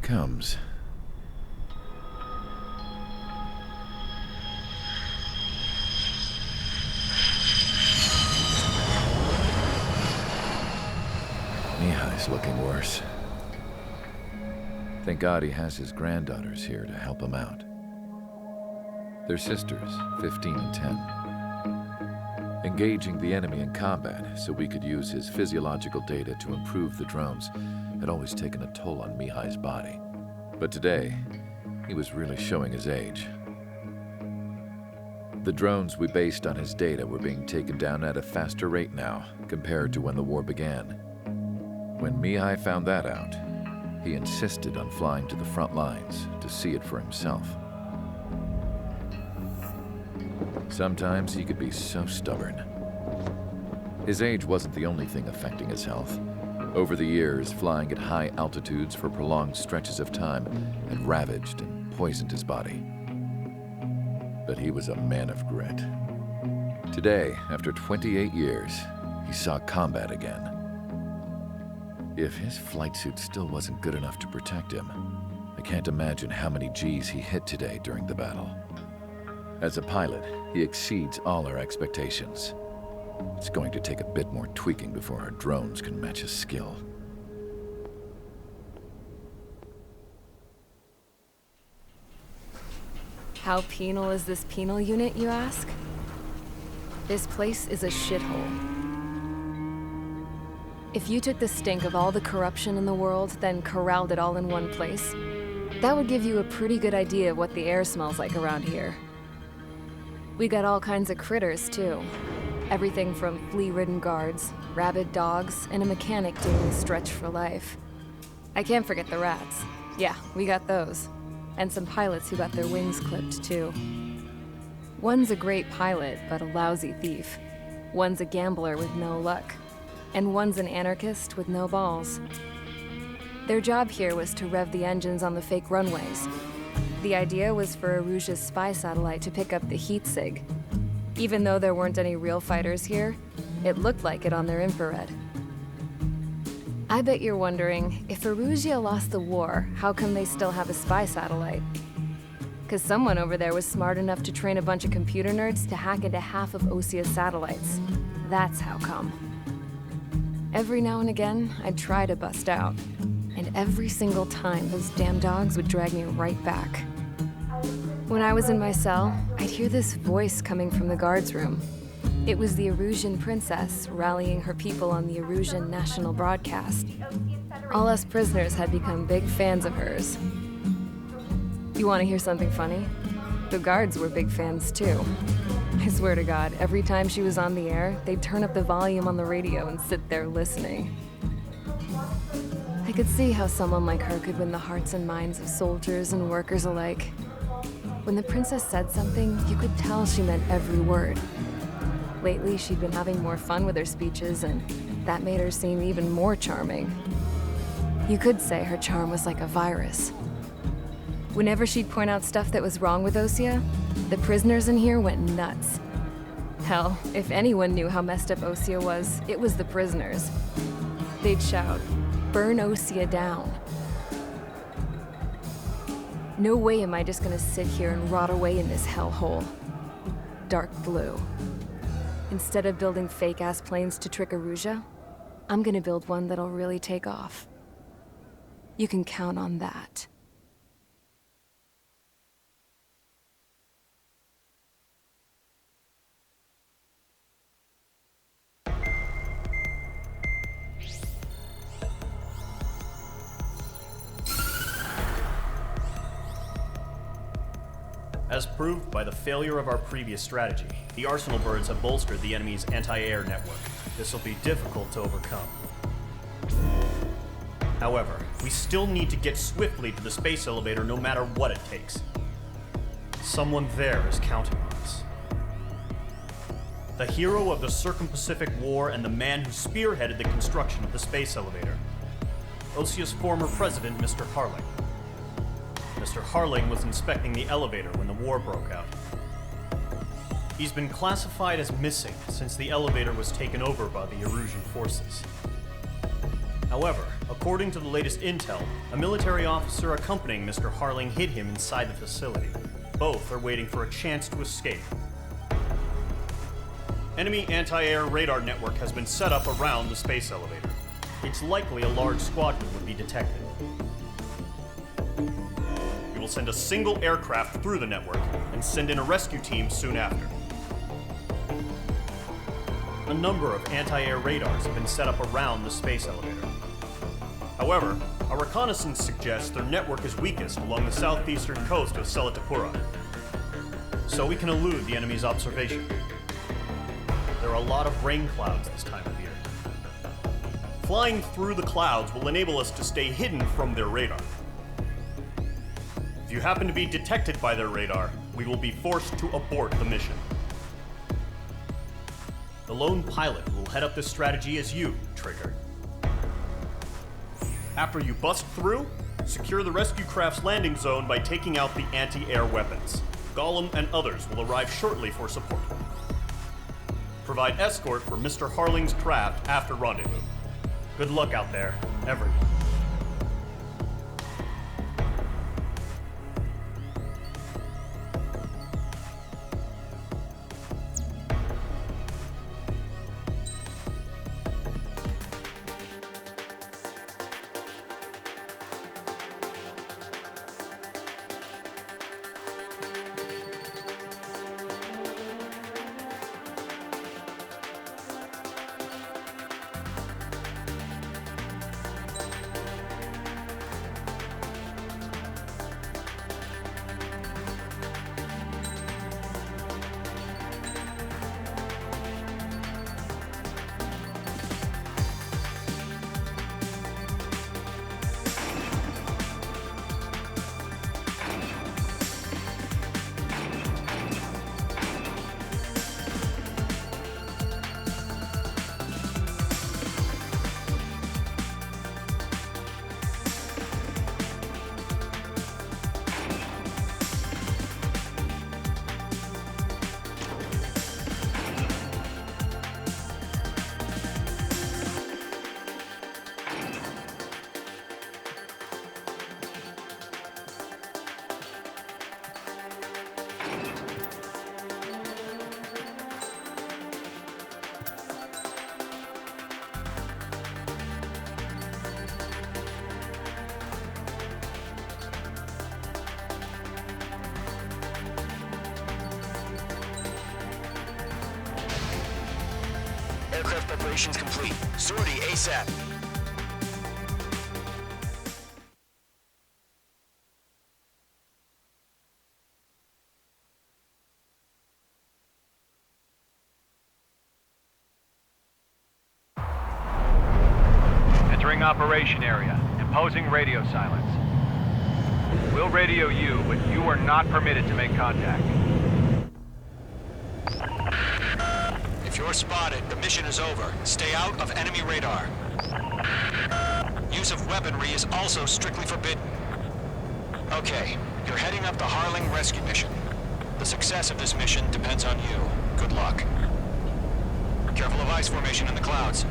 comes. Mihai's looking worse. Thank God he has his granddaughters here to help him out. They're sisters, 15 and 10. Engaging the enemy in combat so we could use his physiological data to improve the drones had always taken a toll on Mihai's body. But today, he was really showing his age. The drones we based on his data were being taken down at a faster rate now compared to when the war began. When Mihai found that out, he insisted on flying to the front lines to see it for himself. Sometimes he could be so stubborn. His age wasn't the only thing affecting his health. Over the years, flying at high altitudes for prolonged stretches of time had ravaged and poisoned his body. But he was a man of grit. Today, after 28 years, he saw combat again. If his flight suit still wasn't good enough to protect him, I can't imagine how many Gs he hit today during the battle. As a pilot, he exceeds all our expectations. It's going to take a bit more tweaking before our drones can match his skill. How penal is this penal unit, you ask? This place is a shithole. If you took the stink of all the corruption in the world, then corralled it all in one place, that would give you a pretty good idea of what the air smells like around here. We got all kinds of critters, too. Everything from flea-ridden guards, rabid dogs, and a mechanic doing the stretch for life. I can't forget the rats. Yeah, we got those. And some pilots who got their wings clipped, too. One's a great pilot, but a lousy thief. One's a gambler with no luck. And one's an anarchist with no balls. Their job here was to rev the engines on the fake runways. The idea was for Aruja's spy satellite to pick up the heat sig. Even though there weren't any real fighters here, it looked like it on their infrared. I bet you're wondering, if Aruja lost the war, how come they still have a spy satellite? 'Cause someone over there was smart enough to train a bunch of computer nerds to hack into half of Osia's satellites. That's how come. Every now and again, I'd try to bust out. And every single time, those damn dogs would drag me right back. When I was in my cell, I'd hear this voice coming from the guards room. It was the Arusian princess rallying her people on the Arusian national broadcast. All us prisoners had become big fans of hers. You want to hear something funny? The guards were big fans too. I swear to God, every time she was on the air, they'd turn up the volume on the radio and sit there listening. I could see how someone like her could win the hearts and minds of soldiers and workers alike. When the princess said something, you could tell she meant every word. Lately, she'd been having more fun with her speeches, and that made her seem even more charming. You could say her charm was like a virus. Whenever she'd point out stuff that was wrong with Osia, the prisoners in here went nuts. Hell, if anyone knew how messed up Osia was, it was the prisoners. They'd shout, "Burn Osia down." No way am I just gonna sit here and rot away in this hellhole. Dark blue. Instead of building fake-ass planes to trick Aruja, I'm gonna build one that'll really take off. You can count on that. As proved by the failure of our previous strategy, the Arsenal birds have bolstered the enemy's anti-air network. This will be difficult to overcome. However, we still need to get swiftly to the space elevator no matter what it takes. Someone there is counting on us. The hero of the Circum-Pacific War and the man who spearheaded the construction of the space elevator. Osia's former president, Mr. Harling. Mr. Harling was inspecting the elevator when the war broke out. He's been classified as missing since the elevator was taken over by the Erusian forces. However, According to the latest intel, a military officer accompanying Mr. Harling hid him inside the facility. Both are waiting for a chance to escape. Enemy anti-air radar network has been set up around the space elevator. It's likely a large squadron would be detected. We will send a single aircraft through the network and send in a rescue team soon after. A number of anti-air radars have been set up around the space elevator. However, our reconnaissance suggests their network is weakest along the southeastern coast of Selatapura, so we can elude the enemy's observation. There are a lot of rain clouds this time of year. Flying through the clouds will enable us to stay hidden from their radar. If you happen to be detected by their radar, we will be forced to abort the mission. The lone pilot will head up this strategy as you, Trigger. After you bust through, secure the rescue craft's landing zone by taking out the anti-air weapons. Gollum and others will arrive shortly for support. Provide escort for Mr. Harling's craft after rendezvous. Good luck out there, everyone. Aircraft preparations complete. Sortie ASAP. Entering operation area. Imposing radio silence. We'll radio you, but you are not permitted to make contact. If you're spotted, the mission is over. Stay out of enemy radar. Use of weaponry is also strictly forbidden. Okay, you're heading up the Harling rescue mission. The success of this mission depends on you. Good luck. Careful of ice formation in the clouds.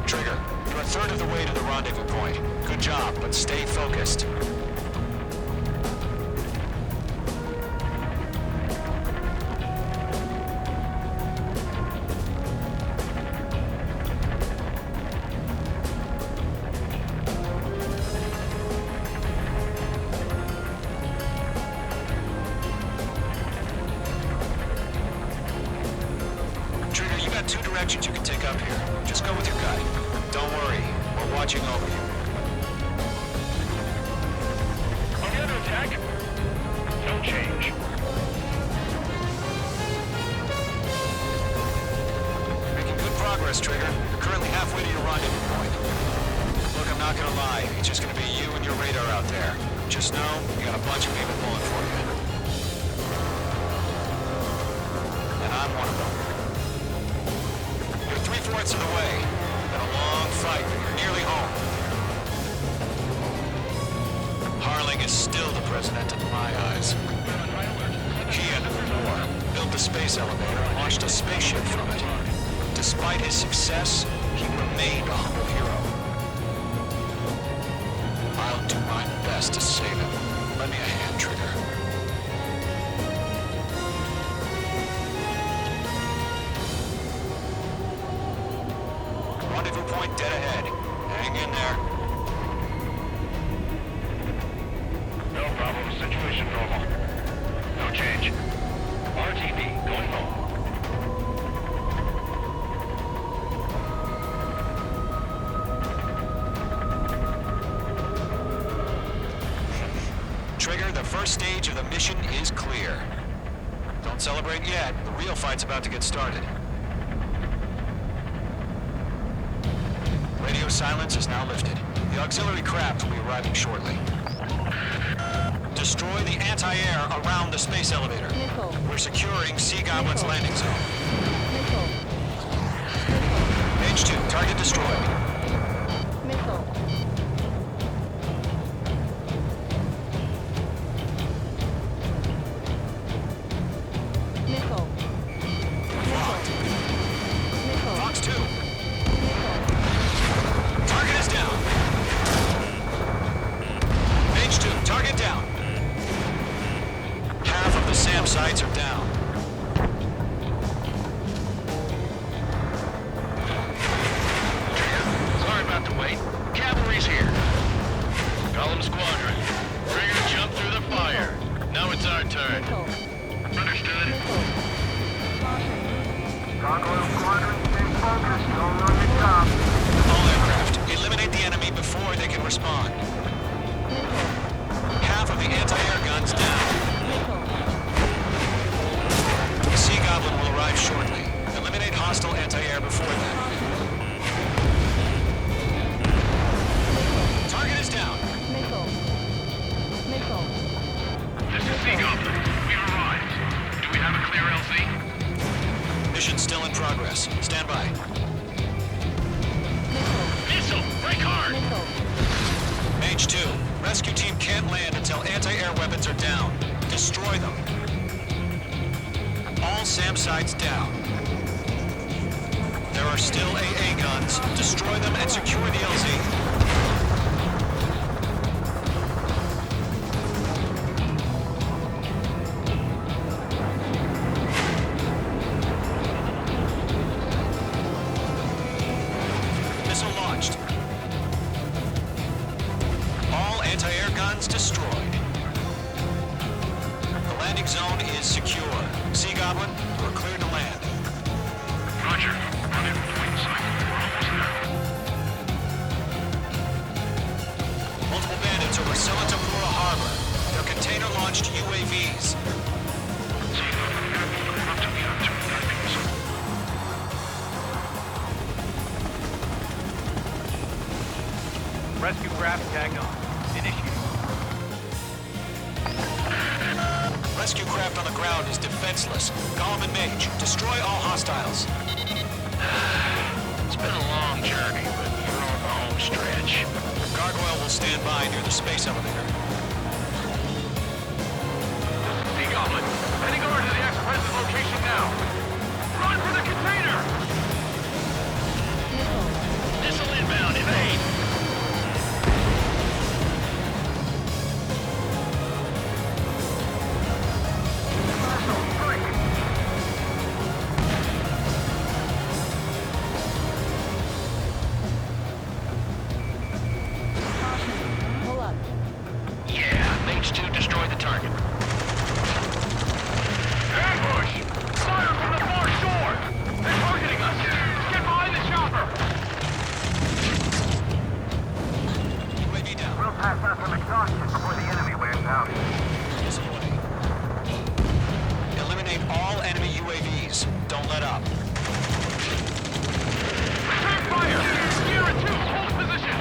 Trigger, you're a third of the way to the rendezvous point. Good job, but stay focused. Trigger, you got two directions you can take up here. Just go with your gut. Don't worry, we're watching over you. Are we under attack? Don't change. Making good progress, Trigger. You're currently halfway to your rendezvous point. Look, I'm not gonna lie. It's just gonna be you and your radar out there. Just know, you got a bunch of people pulling for you. And I'm one of them. thirds of the way. Been a long fight, but you're nearly home. Harling is still the president in my eyes. He ended the war, built the space elevator, and launched a spaceship from it. Despite his success, he remained a humble hero. I'll do my best to save him. Lend me a hand, Trigger. Rendezvous point dead ahead. Hang in there. No problem. Situation normal. No change. RTB going home. Trigger, the first stage of the mission is clear. Don't celebrate yet. The real fight's about to get started. Radio silence is now lifted. The auxiliary craft will be arriving shortly. Destroy the anti-air around the space elevator. Nickel. We're securing Sea Goblin's Nickel. landing zone. Nickel. H2, target destroyed. Nickel. Nickel. Locked. Nickel. Fox 2, Nickel. target is down. H2, target down. Half of the SAM sites are down. Sorry about the wait. Cavalry's here. Column Squadron. Trigger jumped through the fire. Now it's our turn. Nickel. Understood. Nickel. Gargoyle Squadron, stay focused. Don't run the top. All aircraft, eliminate the enemy before they can respond. Nickel. Half of the anti-air guns down. Nickel. The Sea Goblin will arrive shortly. Eliminate hostile anti-air before then. Target is down. Nickel. Nickel. This is Sea Goblin. We've arrived. Do we have a clear LZ? Mission still in progress. Stand by. Nickel. Missile! Break hard! Nickel. Mage 2, rescue team can't land until anti-air weapons are down. Destroy them. All SAM sites down. There are still AA guns. Destroy them and secure the LZ. Missile launched. All anti-air guns destroyed. The landing zone is secure. Sea Goblin, we're clear to land. Roger. Rendezvous point sight. We're almost there. Multiple bandits over Selatapura Harbor. They're container-launched UAVs. Sea Goblin, up to the up to guidance. Rescue craft tagged on. Initiate. Rescue craft on the ground is defenseless. Golem and Mage, destroy all hostiles. It's been a long journey, but we're on the home stretch. Gargoyle will stand by near the space elevator. Sea Goblin, heading over to the ex-president location now. Run for the container! Nickel. Missile inbound, evade! Pull up. Yeah, Mage 2 destroyed the target. Ambush! Fire from the far shore! They're targeting us! Get behind the chopper! UAV down. We'll pass out some exhaustion before the enemy wears out. Missile away. Eliminate all enemy UAVs. Don't let up. Return fire! Sierra 2, hold position!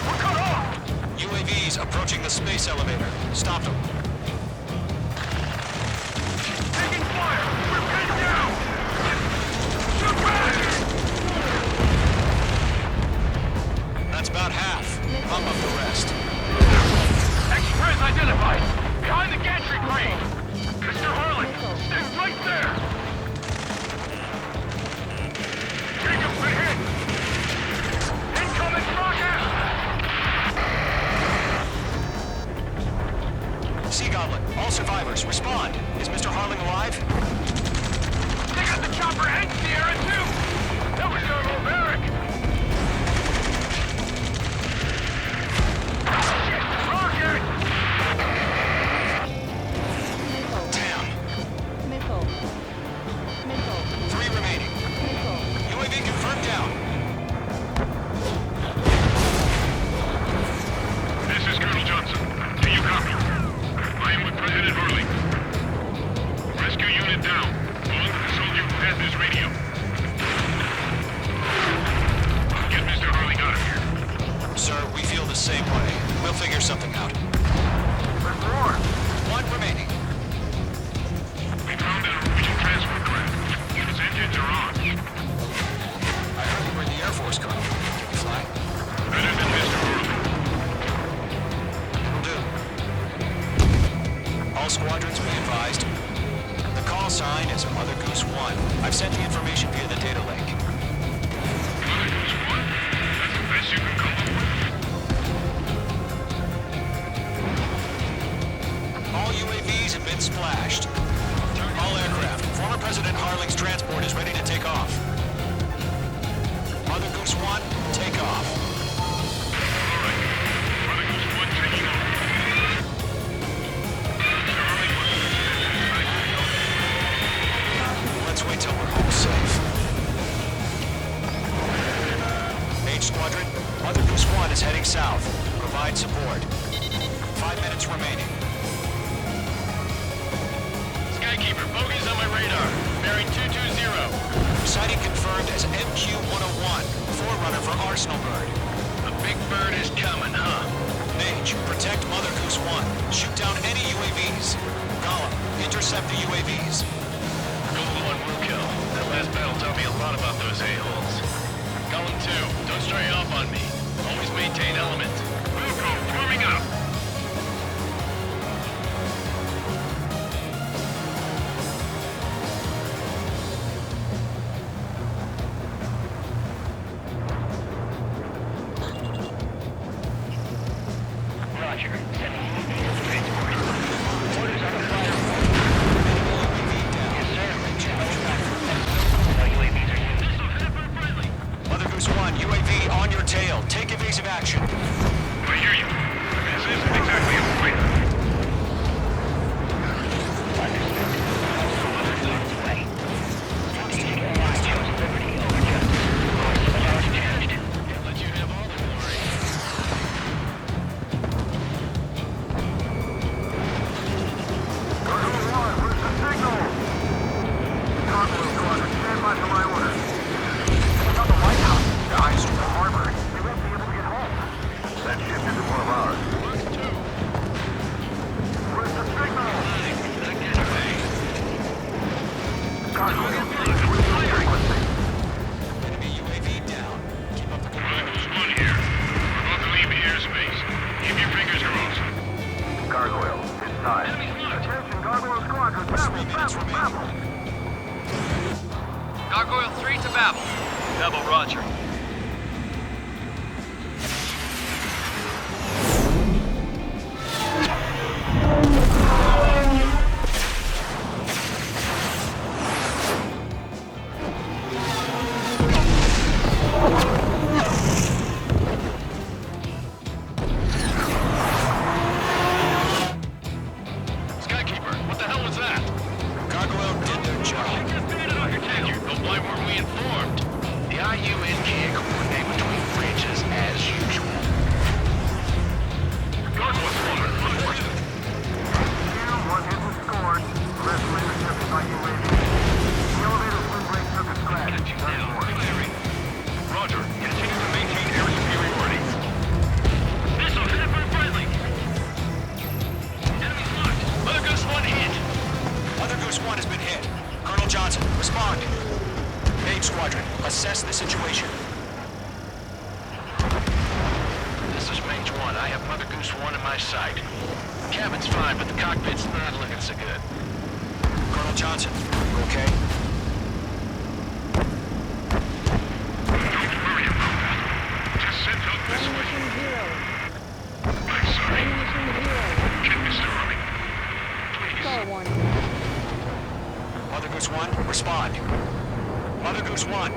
We're cut off! UAVs approaching the space elevator. Stop them. Taking fire! We're pinned down! about half. Bump up the rest. Express identified! Behind the gantry crane! Mr. Harlan, stay right there! Jacob's been hit! Incoming rocket! Sea Goblin, all survivors, respond. Is Mr. Harlan alive? They got the chopper and Sierra too! That was General Barrick! Shit! Rocket! Damn. Missile. Missile. 3 remaining. Missile. UAV confirmed down. This is Colonel Johnson. Do you copy? I am with President Hurley. Rescue unit down. Bond, the soldier who has this radio. Get Mr. Hurley out of here. Sir, we feel the same way. We'll figure something out. There's more. 1 remaining. We found a Norwegian transport craft. Its engines are on. I heard you were in the Air Force, Colonel. Can you fly? Better than Mr. Hurley. Will do. All squadrons be advised. The call sign is Mother Goose 1. I've sent the information via the data link. Mother Goose 1? That's the best you can come up with? All UAVs have been splashed. All aircraft. Former President Harling's transport is ready to take off. Mother Goose 1, take off. All right. Mother Goose 1 taking off. Mr. Hurley Let's wait till we're all safe. H Squadron, Mother Goose 1 is heading south. Provide support. 5 minutes remaining. Skykeeper, bogeys on my radar. Bearing 220. Sighting confirmed as MQ-101, forerunner for Arsenal Bird. The big bird is coming, huh? Mage, protect Mother Goose 1. Shoot down any UAVs. Gollum, intercept the UAVs. Gold 1 will kill. That last battle taught me a lot about those a-holes. Column 2, don't stray off on me. Always maintain element. Wilco, warming up. Roger. Sending UAV transport. Orders on the flyer. Yes, sir. No UAVs are used. Mother Goose 1, UAV on your tail. Take evasive action. I hear you. This isn't exactly a fighter. Can't let you have all the glory. Enemy UAV down. Keep up the Mother Goose 1 here. We're about to leave the airspace. Keep your fingers crossed. Gargoyle, inside. Attention, Gargoyle Squadron, 3 minutes remaining. Gargoyle 3 to Babel. Babel, roger. Skykeeper, what the hell was that? Gargoyle did their job. Thank you, but why weren't we informed? The IUN can't coordinate between branches as usual. Gargoyle 1, One hit was scored. The rest were intercepted by UAV. The elevator's wind break took a scratch. Roger, continue to maintain air superiority. Missile hit by friendly. Enemy locked. Mother Goose 1 hit. Mother Goose 1 has been hit. Colonel Johnson, respond. Mage Squadron, assess the situation. sight. Cabin's fine, but the cockpit's not looking so good. Colonel Johnson, you okay? Don't worry about that. Just send out this way. I'm sorry. Get Mr. Harling. Please. Mother Goose 1, respond. Mother Goose 1.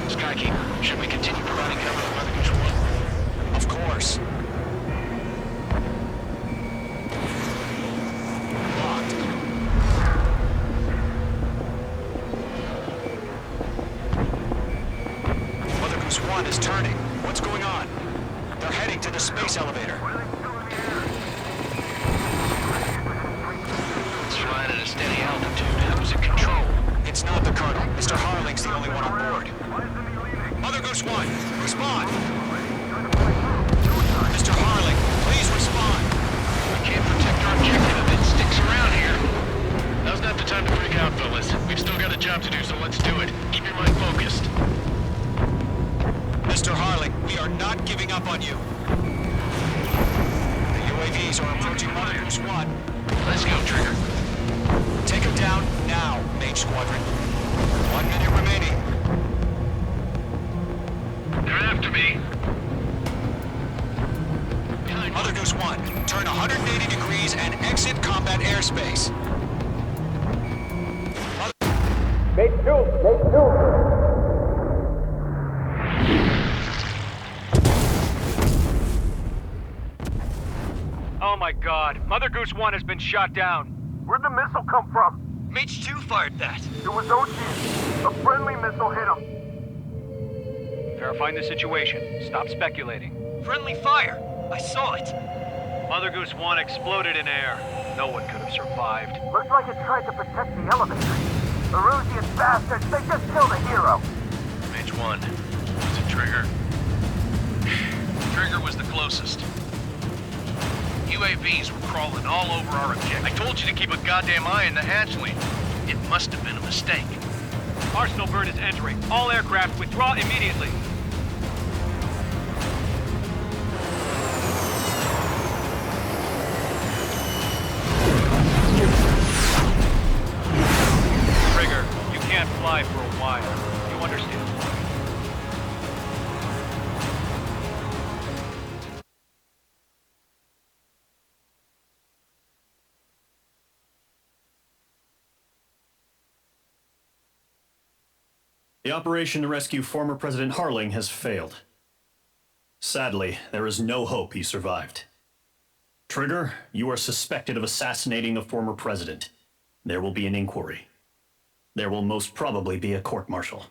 Skykeeper, should we continue providing cover to Mother Goose 1? Of course. Locked. Mother Goose 1 is turning. What's going on? They're heading to the space elevator. It's flying at a steady altitude. Who's in control? It's not the Colonel. Mr. Harling's the only one on board. Mother Goose 1, respond! Mr. Harling, please respond! We can't protect our objective if it sticks around here. Now's not the time to freak out, fellas. We've still got a job to do, so let's do it. Keep your mind focused. Mr. Harling, we are not giving up on you. The UAVs are approaching Mother Goose 1. Let's go, Trigger. Take them down now, Mage Squadron. 1 minute remaining. They're after me. Mother Goose 1, turn 180 degrees and exit combat airspace. Oh my god, Mother Goose 1 has been shot down. Where'd the missile come from? Mage 2 fired that. It was OG. A friendly missile hit him. Verifying the situation. Stop speculating. Friendly fire. I saw it. Mother Goose 1 exploded in air. No one could have survived. Looks like it tried to protect the elevator. The Erusian bastards, they just killed a hero. Mage 1. Was it Trigger? Trigger was the closest. UAVs were crawling all over our objective. I told you to keep a goddamn eye on the hatchling. It must have been a mistake. Arsenal bird is entering. All aircraft withdraw immediately. Trigger, you can't fly for a while. You understand? The operation to rescue former President Harling has failed. Sadly, there is no hope he survived. Trigger, you are suspected of assassinating the former president. There will be an inquiry. There will most probably be a court-martial.